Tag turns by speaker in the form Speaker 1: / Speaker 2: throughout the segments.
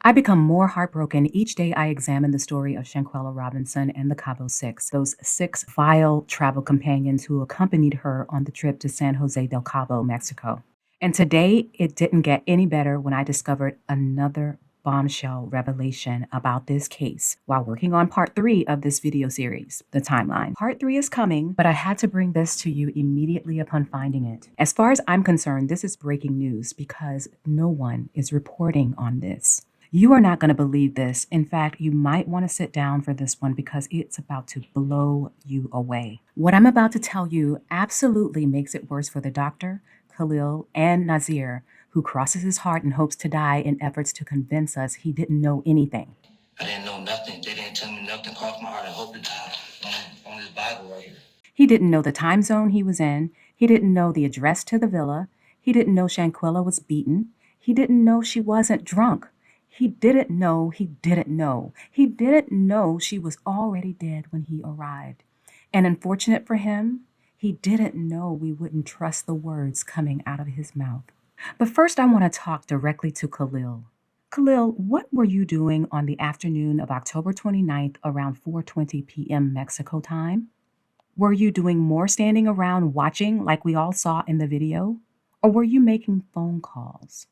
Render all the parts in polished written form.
Speaker 1: I become more heartbroken each day I examine the story of Shanquella Robinson and the Cabo Six, those six vile travel companions who accompanied her on the trip to San Jose del Cabo, Mexico. And today, it didn't get any better when I discovered another bombshell revelation about this case while working on part 3 of this video series, The Timeline. Part 3 is coming, but I had to bring this to you immediately upon finding it. As far as I'm concerned, this is breaking news because no one is reporting on this. You are not going to believe this. In fact, you might want to sit down for this one because it's about to blow you away. What I'm about to tell you absolutely makes it worse for the doctor, Khalil, and Nazir, who crosses his heart and hopes to die in efforts to convince us he didn't know anything.
Speaker 2: I didn't know nothing. They didn't tell me nothing. Crossed my heart. I hope to die on this Bible right here.
Speaker 1: He didn't know the time zone he was in. He didn't know the address to the villa. He didn't know Shanquella was beaten. He didn't know she wasn't drunk. He didn't know he didn't know. He didn't know she was already dead when he arrived. And unfortunate for him, he didn't know we wouldn't trust the words coming out of his mouth. But first, I want to talk directly to Khalil. Khalil, what were you doing on the afternoon of October 29th around 4:20 p.m. Mexico time? Were you doing more standing around watching like we all saw in the video? Or were you making phone calls?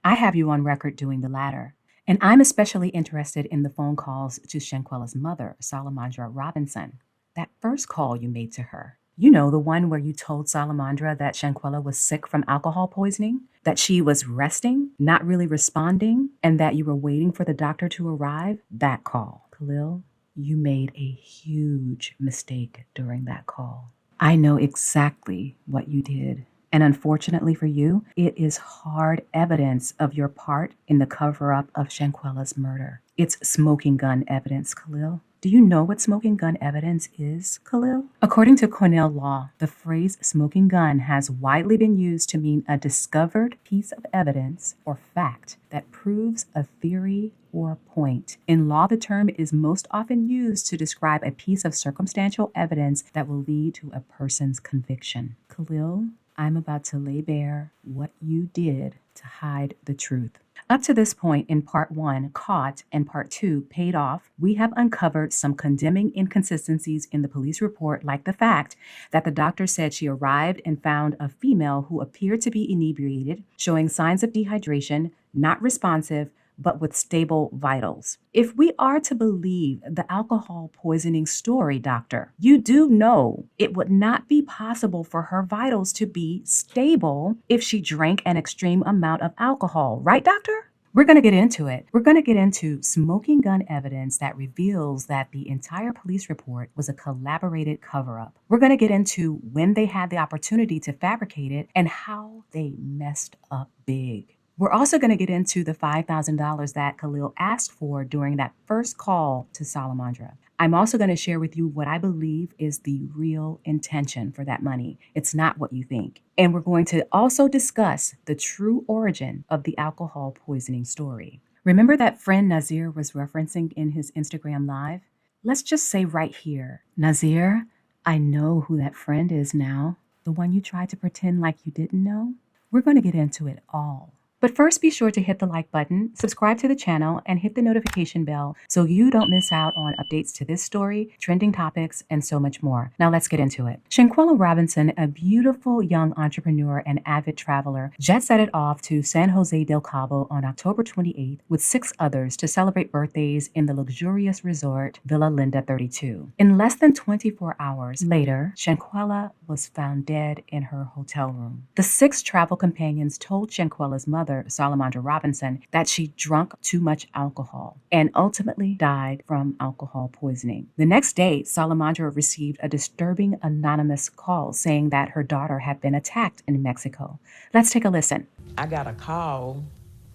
Speaker 1: I have you on record doing the latter. And I'm especially interested in the phone calls to Shanquella's mother, Salamondra Robinson. That first call you made to her. You know, the one where you told Salamondra that Shanquella was sick from alcohol poisoning, that she was resting, not really responding, and that you were waiting for the doctor to arrive. That call. Khalil, you made a huge mistake during that call. I know exactly what you did. And unfortunately for you, it is hard evidence of your part in the cover-up of Shanquella's murder. It's smoking gun evidence, Khalil. Do you know what smoking gun evidence is, Khalil? According to Cornell law, the phrase smoking gun has widely been used to mean a discovered piece of evidence or fact that proves a theory or point. In law, the term is most often used to describe a piece of circumstantial evidence that will lead to a person's conviction. Khalil, I'm about to lay bare what you did to hide the truth. Up to this point in part 1, caught, and part 2, paid off, we have uncovered some condemning inconsistencies in the police report, like the fact that the doctor said she arrived and found a female who appeared to be inebriated, showing signs of dehydration, not responsive, but with stable vitals. If we are to believe the alcohol poisoning story, doctor, you do know it would not be possible for her vitals to be stable if she drank an extreme amount of alcohol, right, doctor? We're going to get into it. We're going to get into smoking gun evidence that reveals that the entire police report was a collaborated cover-up. We're going to get into when they had the opportunity to fabricate it and how they messed up big. We're also going to get into the $5,000 that Khalil asked for during that first call to Salamondra. I'm also going to share with you what I believe is the real intention for that money. It's not what you think. And we're going to also discuss the true origin of the alcohol poisoning story. Remember that friend Nazir was referencing in his Instagram live? Let's just say right here, Nazir, I know who that friend is now. The one you tried to pretend like you didn't know? We're going to get into it all. But first, be sure to hit the like button, subscribe to the channel, and hit the notification bell so you don't miss out on updates to this story, trending topics, and so much more. Now let's get into it. Shanquella Robinson, a beautiful young entrepreneur and avid traveler, jet-setted off to San Jose del Cabo on October 28th with 6 others to celebrate birthdays in the luxurious resort Villa Linda 32. In less than 24 hours later, Shanquella was found dead in her hotel room. The 6 travel companions told Shanquella's mother, Salamondra Robinson, that she drank too much alcohol and ultimately died from alcohol poisoning. The next day, Salamondra received a disturbing anonymous call saying that her daughter had been attacked in Mexico. Let's take a listen.
Speaker 3: I got a call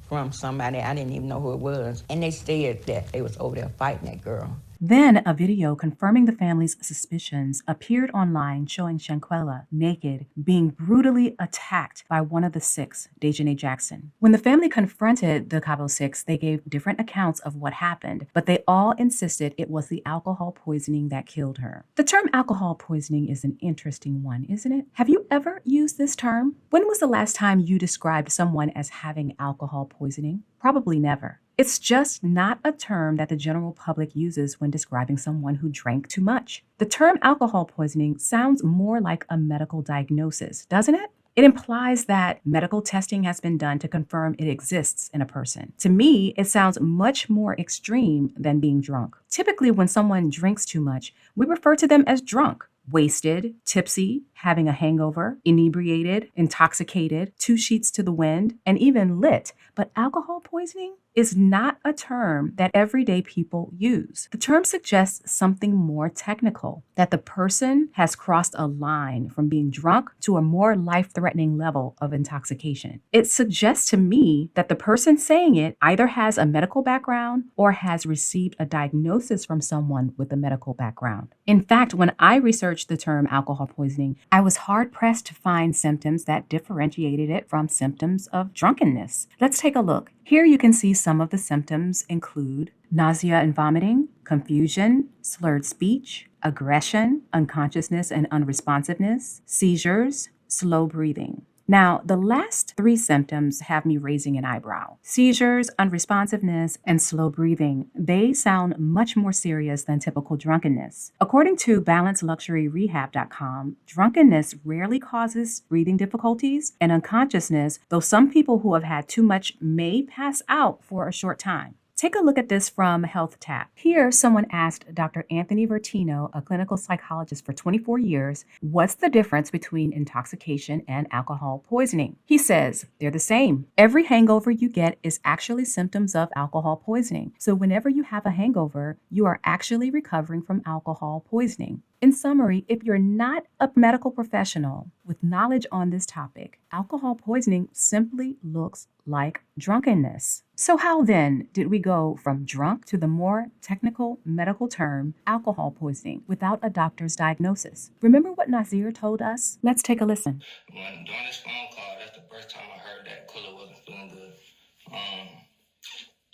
Speaker 3: from somebody, I didn't even know who it was, and they said that they was over there fighting that girl.
Speaker 1: Then a video confirming the family's suspicions appeared online showing Shanquella naked, being brutally attacked by one of the 6, Dejanay Jackson. When the family confronted the Cabo Six, they gave different accounts of what happened, but they all insisted it was the alcohol poisoning that killed her. The term alcohol poisoning is an interesting one, isn't it? Have you ever used this term? When was the last time you described someone as having alcohol poisoning? Probably never. It's just not a term that the general public uses when describing someone who drank too much. The term alcohol poisoning sounds more like a medical diagnosis, doesn't it? It implies that medical testing has been done to confirm it exists in a person. To me, it sounds much more extreme than being drunk. Typically, when someone drinks too much, we refer to them as drunk, wasted, tipsy, having a hangover, inebriated, intoxicated, two sheets to the wind, and even lit. But alcohol poisoning is not a term that everyday people use. The term suggests something more technical, that the person has crossed a line from being drunk to a more life-threatening level of intoxication. It suggests to me that the person saying it either has a medical background or has received a diagnosis from someone with a medical background. In fact, when I researched the term alcohol poisoning, I was hard-pressed to find symptoms that differentiated it from symptoms of drunkenness. Let's take a look. Here you can see some of the symptoms include nausea and vomiting, confusion, slurred speech, aggression, unconsciousness and unresponsiveness, seizures, slow breathing. Now, the last three symptoms have me raising an eyebrow. Seizures, unresponsiveness, and slow breathing. They sound much more serious than typical drunkenness. According to balanceluxuryrehab.com, drunkenness rarely causes breathing difficulties and unconsciousness, though some people who have had too much may pass out for a short time. Take a look at this from Health Tap. Here, someone asked Dr. Anthony Vertino, a clinical psychologist for 24 years, what's the difference between intoxication and alcohol poisoning? He says, they're the same. Every hangover you get is actually symptoms of alcohol poisoning. So whenever you have a hangover, you are actually recovering from alcohol poisoning. In summary, if you're not a medical professional with knowledge on this topic, alcohol poisoning simply looks like drunkenness. So how then did we go from drunk to the more technical medical term alcohol poisoning without a doctor's diagnosis? Remember what Nazir told us? Let's take a listen.
Speaker 2: During this phone call, that's the first time I heard that Khalil wasn't feeling good.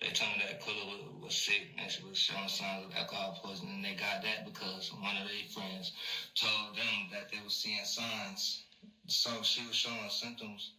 Speaker 2: They told me that Khalil was sick and she was showing signs of alcohol poisoning. They got that because one of their friends told them that they were seeing signs. So she was showing symptoms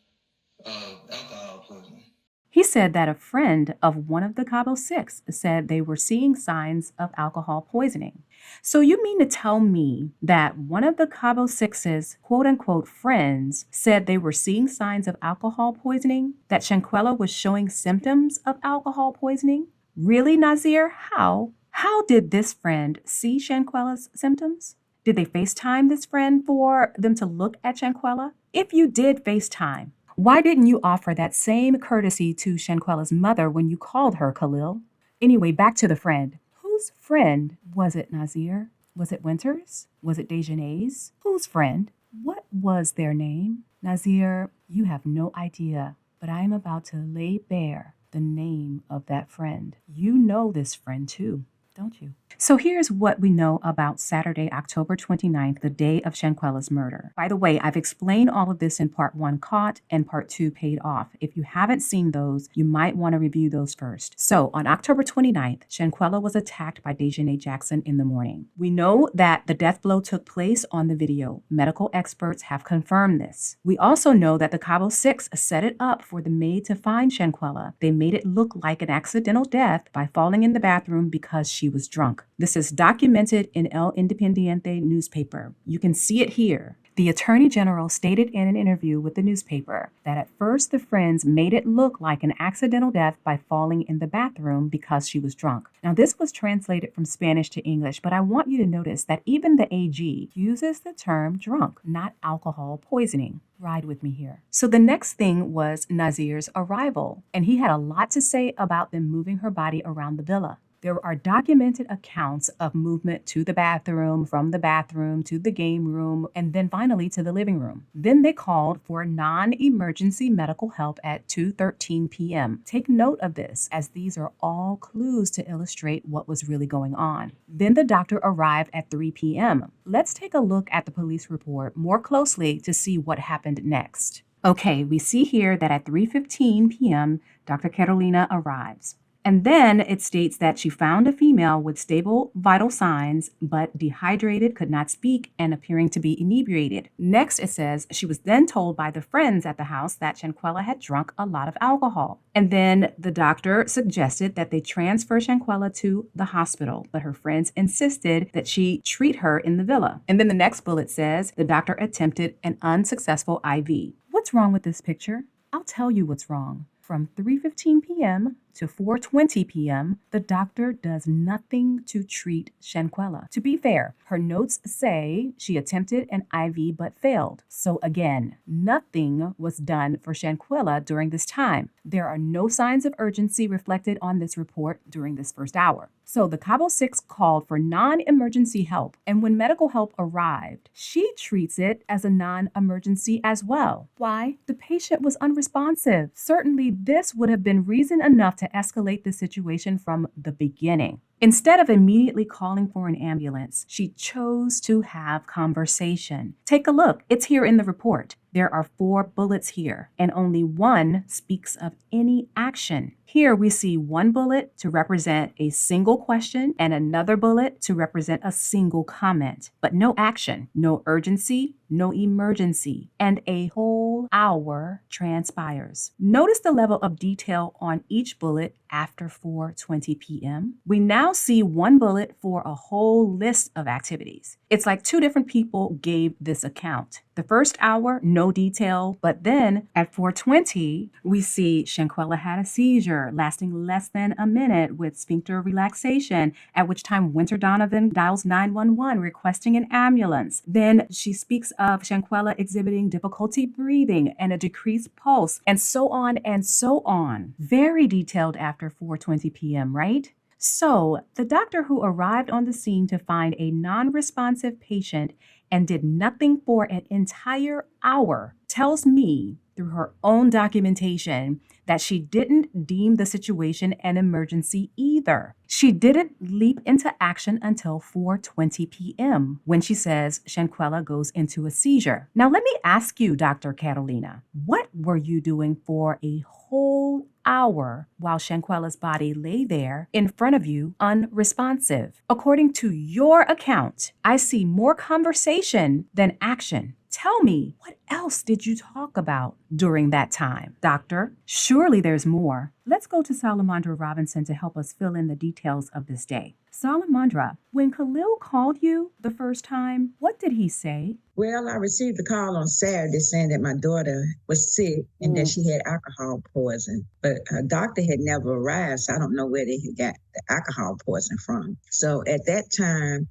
Speaker 2: of alcohol poisoning.
Speaker 1: He said that a friend of one of the Cabo Six said they were seeing signs of alcohol poisoning. So you mean to tell me that one of the Cabo Six's quote-unquote friends said they were seeing signs of alcohol poisoning, that Shanquella was showing symptoms of alcohol poisoning? Really, Nazir? How? How did this friend see Shanquella's symptoms? Did they FaceTime this friend for them to look at Shanquella? If you did FaceTime, why didn't you offer that same courtesy to Shanquella's mother when you called her, Khalil? Anyway, back to the friend. Whose friend was it, Nazir? Was it Winters? Was it Dejanay's? Whose friend? What was their name? Nazir, you have no idea, but I am about to lay bare the name of that friend. You know this friend too, don't you? So here's what we know about Saturday, October 29th, the day of Shanquella's murder. By the way, I've explained all of this in part 1, Caught, and part 2, Paid Off. If you haven't seen those, you might want to review those first. So on October 29th, Shanquella was attacked by Dejanay Jackson in the morning. We know that the death blow took place on the video. Medical experts have confirmed this. We also know that the Cabo Six set it up for the maid to find Shanquella. They made it look like an accidental death by falling in the bathroom because she was drunk. This is documented in El Independiente newspaper. You can see it here. The Attorney General stated in an interview with the newspaper that at first the friends made it look like an accidental death by falling in the bathroom because she was drunk. Now, this was translated from Spanish to English, but I want you to notice that even the AG uses the term drunk, not alcohol poisoning. Ride with me here. So the next thing was Nazir's arrival, and he had a lot to say about them moving her body around the villa. There are documented accounts of movement to the bathroom, from the bathroom to the game room, and then finally to the living room. Then they called for non-emergency medical help at 2:13 p.m. Take note of this, as these are all clues to illustrate what was really going on. Then the doctor arrived at 3 p.m. Let's take a look at the police report more closely to see what happened next. Okay, we see here that at 3:15 p.m., Dr. Karolina arrives. And then it states that she found a female with stable vital signs, but dehydrated, could not speak, and appearing to be inebriated. Next, it says she was then told by the friends at the house that Shanquella had drunk a lot of alcohol. And then the doctor suggested that they transfer Shanquella to the hospital, but her friends insisted that she treat her in the villa. And then the next bullet says the doctor attempted an unsuccessful IV. What's wrong with this picture? I'll tell you what's wrong. From 3:15 p.m. to 4:20 p.m., the doctor does nothing to treat Shanquella. To be fair, her notes say she attempted an IV but failed. So again, nothing was done for Shanquella during this time. There are no signs of urgency reflected on this report during this first hour. So the Cabo 6 called for non-emergency help, and when medical help arrived, she treats it as a non-emergency as well. Why? The patient was unresponsive. Certainly, this would have been reason enough to escalate the situation from the beginning. Instead of immediately calling for an ambulance, she chose to have conversation. Take a look. It's here in the report. There are 4 bullets here, and only one speaks of any action. Here we see one bullet to represent a single question and another bullet to represent a single comment, but no action, no urgency, no emergency, and a whole hour transpires. Notice the level of detail on each bullet after 4:20 p.m. We now see one bullet for a whole list of activities. It's like 2 different people gave this account. The first hour, no detail, but then at 4:20, we see Shanquella had a seizure lasting less than a minute with sphincter relaxation, at which time Winter Donovan dials 911 requesting an ambulance. Then she speaks of Shanquella exhibiting difficulty breathing and a decreased pulse, and so on and so on. Very detailed after 4:20 p.m., right? So, the doctor who arrived on the scene to find a non-responsive patient and did nothing for an entire hour tells me through her own documentation that she didn't deem the situation an emergency either. She didn't leap into action until 4:20 p.m. when she says Shanquella goes into a seizure. Now let me ask you, Dr. Karolina, what were you doing for a whole hour while Shanquella's body lay there in front of you unresponsive? According to your account, I see more conversation than action. Tell me, what else did you talk about during that time? Doctor, surely there's more. Let's go to Salamondra Robinson to help us fill in the details of this day. Salamondra, when Khalil called you the first time, what did he say?
Speaker 4: Well, I received a call on Saturday saying that my daughter was sick and that she had alcohol poison. But her doctor had never arrived, so I don't know where they had got the alcohol poison from. So at that time,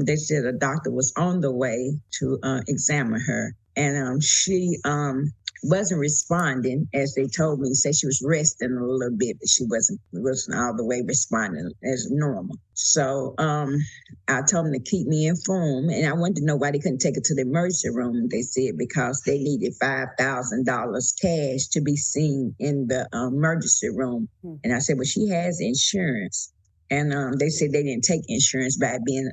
Speaker 4: they said a doctor was on the way to examine her. And she wasn't responding as they told me. Said she was resting a little bit, but she wasn't all the way responding as normal. So I told them to keep me informed, and I wanted to know why they couldn't take her to the emergency room. They said because they needed $5,000 cash to be seen in the emergency room. And I said, well, she has insurance. And they said they didn't take insurance by being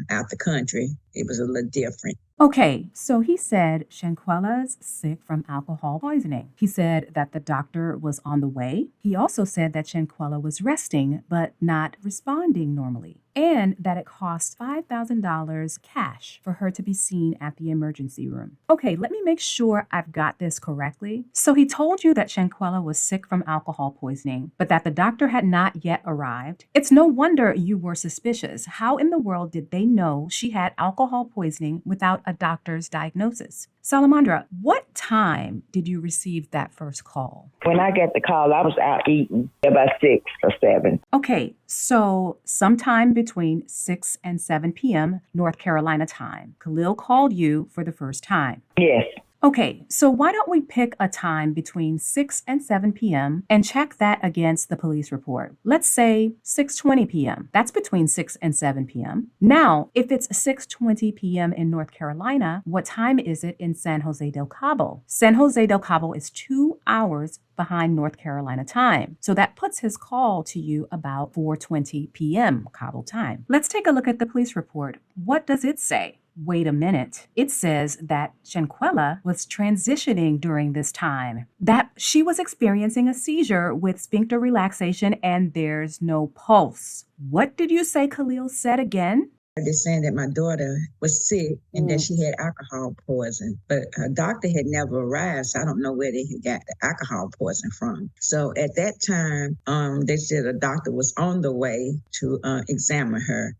Speaker 4: out the country. It was a little different.
Speaker 1: Okay, so he said Shanquella's sick from alcohol poisoning. He said that the doctor was on the way. He also said that Shanquella was resting but not responding normally, and that it cost $5,000 cash for her to be seen at the emergency room. Okay, let me make sure I've got this correctly. So he told you that Shanquella was sick from alcohol poisoning, but that the doctor had not yet arrived. It's no wonder you were suspicious. How in the world did they know she had alcohol poisoning without a doctor's diagnosis? Salamondra, what time did you receive that first call?
Speaker 5: When I got the call, I was out eating about 6 or 7.
Speaker 1: Okay, so sometime between 6 and 7 p.m. North Carolina time, Khalil called you for the first time.
Speaker 5: Yes.
Speaker 1: Okay, so why don't we pick a time between 6 and 7 p.m. and check that against the police report? Let's say 6:20 p.m. That's between 6 and 7 p.m. Now, if it's 6:20 p.m. in North Carolina, what time is it in San Jose del Cabo? San Jose del Cabo is 2 hours behind North Carolina time. So that puts his call to you about 4:20 p.m. Cabo time. Let's take a look at the police report. What does it say? Wait a minute. It says that Shanquella was transitioning during this time, that she was experiencing a seizure with sphincter relaxation and there's no pulse. What did you say Khalil said again?
Speaker 4: They're saying that my daughter was sick and that she had alcohol poison, but her doctor had never arrived, so I don't know where they had got the alcohol poison from. So at that time, they said a doctor was on the way to examine her,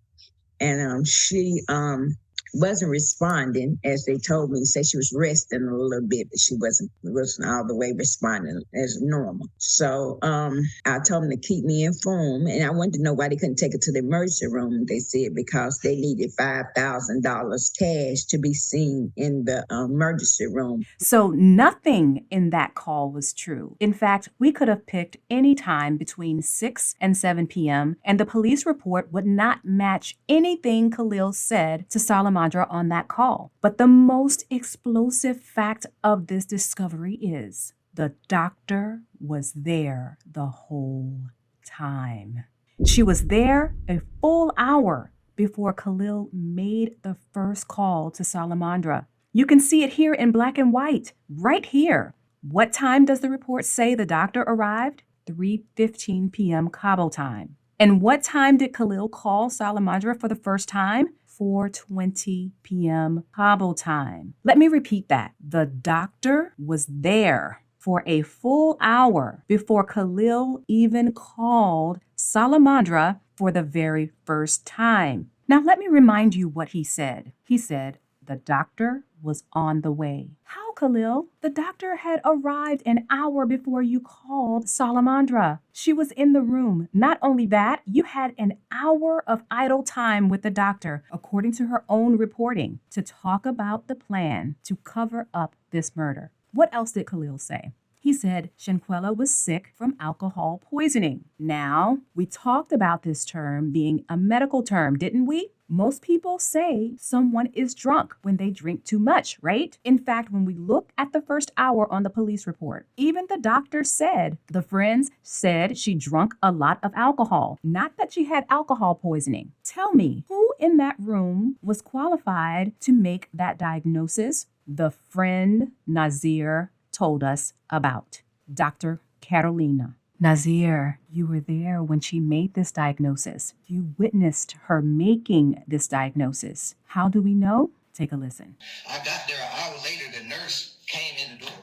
Speaker 4: and she wasn't responding as they told me. Said she was resting a little bit, but she wasn't all the way responding as normal. So I told them to keep me informed, and I wanted to know why they couldn't take her to the emergency room. They said because they needed $5,000 cash to be seen in the emergency room.
Speaker 1: So nothing in that call was true. In fact, we could have picked any time between 6 and 7 p.m., and the police report would not match anything Khalil said to Salamondra on that call. But the most explosive fact of this discovery is the doctor was there the whole time. She was there a full hour before Khalil made the first call to Salamondra. You can see it here in black and white, right here. What time does the report say the doctor arrived? 3:15 p.m. Cabo time. And what time did Khalil call Salamondra for the first time? 4:20 p.m. Cabo time. Let me repeat that. The doctor was there for a full hour before Khalil even called Salamondra for the very first time. Now, let me remind you what he said. He said, the doctor was on the way. How, Khalil? The doctor had arrived an hour before you called Salamondra. She was in the room. Not only that, you had an hour of idle time with the doctor, according to her own reporting, to talk about the plan to cover up this murder. What else did Khalil say? He said Shanquella was sick from alcohol poisoning. Now, we talked about this term being a medical term, didn't we? Most people say someone is drunk when they drink too much, right? In fact, when we look at the first hour on the police report, even the doctor said, the friends said she drank a lot of alcohol, not that she had alcohol poisoning. Tell me, who in that room was qualified to make that diagnosis? The friend Nazir told us about, Dr. Karolina. Nazir, you were there when she made this diagnosis. You witnessed her making this diagnosis. How do we know? Take a listen.
Speaker 2: I got there an hour later, the nurse came in the door.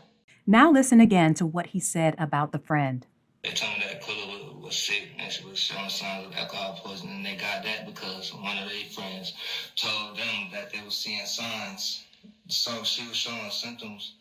Speaker 1: Now listen again to what he said about the friend.
Speaker 2: They told me that Khalil was sick and she was showing signs of alcohol poisoning. And they got that because one of their friends told them that they were seeing signs. So she was showing symptoms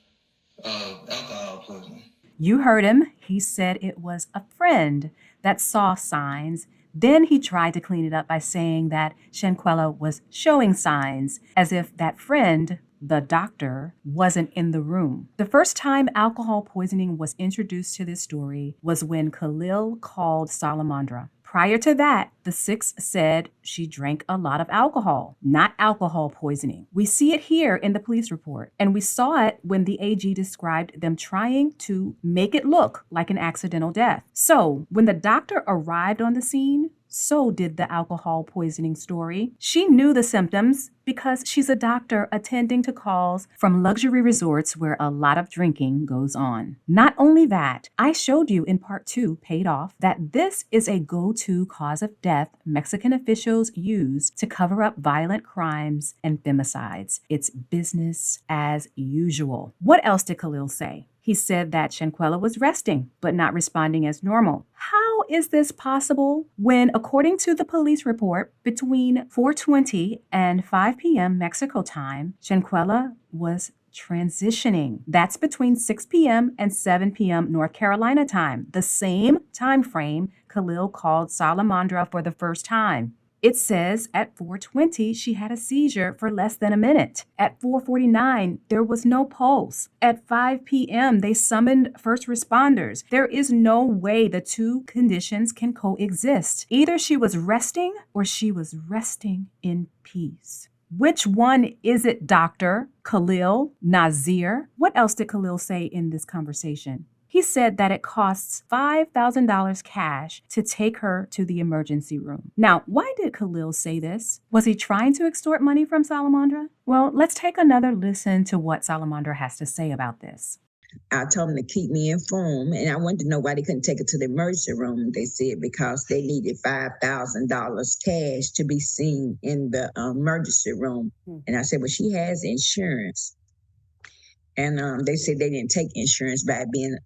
Speaker 2: of alcohol poisoning.
Speaker 1: You heard him. He said it was a friend that saw signs. Then he tried to clean it up by saying that Shanquella was showing signs, as if that friend, the doctor, wasn't in the room. The first time alcohol poisoning was introduced to this story was when Khalil called Salamondra. Prior to that, the six said she drank a lot of alcohol, not alcohol poisoning. We see it here in the police report, and we saw it when the AG described them trying to make it look like an accidental death. So, when the doctor arrived on the scene, so did the alcohol poisoning story. She knew the symptoms because she's a doctor attending to calls from luxury resorts where a lot of drinking goes on. Not only that, I showed you in part 2, Paid Off, that this is a go-to cause of death Mexican officials use to cover up violent crimes and femicides. It's business as usual. What else did Khalil say? He said that Shanquella was resting, but not responding as normal. How is this possible when, according to the police report, between 4:20 and 5 p.m. Mexico time, Shanquella was transitioning? That's between 6 p.m. and 7 p.m. North Carolina time, the same time frame Khalil called Salamondra for the first time. It says at 4:20, she had a seizure for less than a minute. At 4:49, there was no pulse. At 5 p.m., they summoned first responders. There is no way the two conditions can coexist. Either she was resting or she was resting in peace. Which one is it, Dr. Khalil? Nazir? What else did Khalil say in this conversation? He said that it costs $5,000 cash to take her to the emergency room. Now, why did Khalil say this? Was he trying to extort money from Salamondra? Well, let's take another listen to what Salamondra has to say about this.
Speaker 4: I told them to keep me informed, and I wanted to know why they couldn't take her to the emergency room. They said because they needed $5,000 cash to be seen in the emergency room. And I said, well, she has insurance. And they said they didn't take insurance by being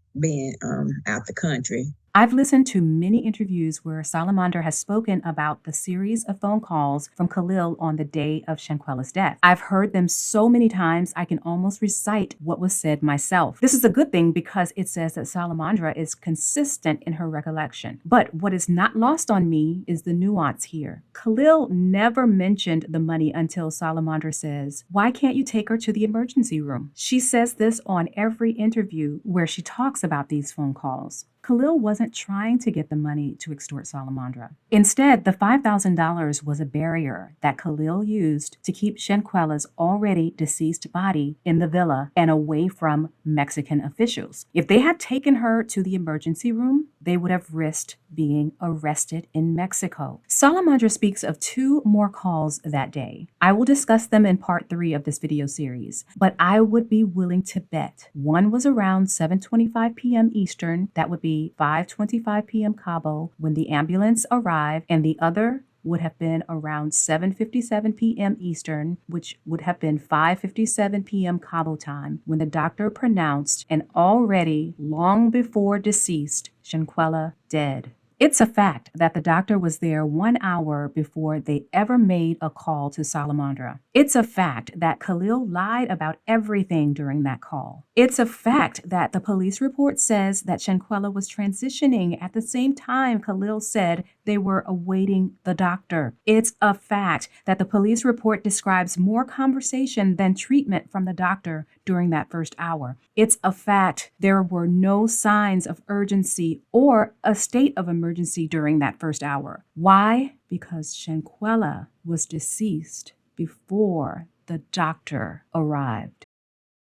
Speaker 4: out the country.
Speaker 1: I've listened to many interviews where Salamondra has spoken about the series of phone calls from Khalil on the day of Shanquella's death. I've heard them so many times I can almost recite what was said myself. This is a good thing because it says that Salamondra is consistent in her recollection. But what is not lost on me is the nuance here. Khalil never mentioned the money until Salamondra says, "Why can't you take her to the emergency room?" She says this on every interview where she talks about these phone calls. Khalil wasn't trying to get the money to extort Salamondra. Instead, the $5,000 was a barrier that Khalil used to keep Shanquella's already deceased body in the villa and away from Mexican officials. If they had taken her to the emergency room, they would have risked being arrested in Mexico. Salamondra speaks of 2 more calls that day. I will discuss them in part 3 of this video series, but I would be willing to bet one was around 7:25 p.m. Eastern, that would be 5:25 p.m. Cabo, when the ambulance arrived, and the other would have been around 7:57 p.m. Eastern, which would have been 5:57 p.m. Cabo time, when the doctor pronounced an already long before deceased Shanquella dead. It's a fact that the doctor was there 1 hour before they ever made a call to Salamondra. It's a fact that Khalil lied about everything during that call. It's a fact that the police report says that Shanquella was transitioning at the same time Khalil said they were awaiting the doctor. It's a fact that the police report describes more conversation than treatment from the doctor during that first hour. It's a fact there were no signs of urgency or a state of emergency during that first hour. Why? Because Shanquella was deceased before the doctor arrived.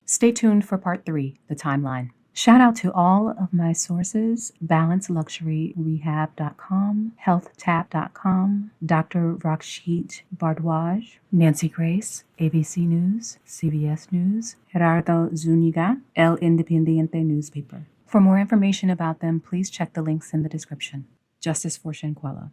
Speaker 1: Stay tuned for part 3, the timeline. Shout out to all of my sources: balanceluxuryrehab.com, healthtap.com, Dr. Rakshit Bardwaj, Nancy Grace, ABC News, CBS News, Gerardo Zuniga, El Independiente newspaper. For more information about them, please check the links in the description. Justice for Shanquella.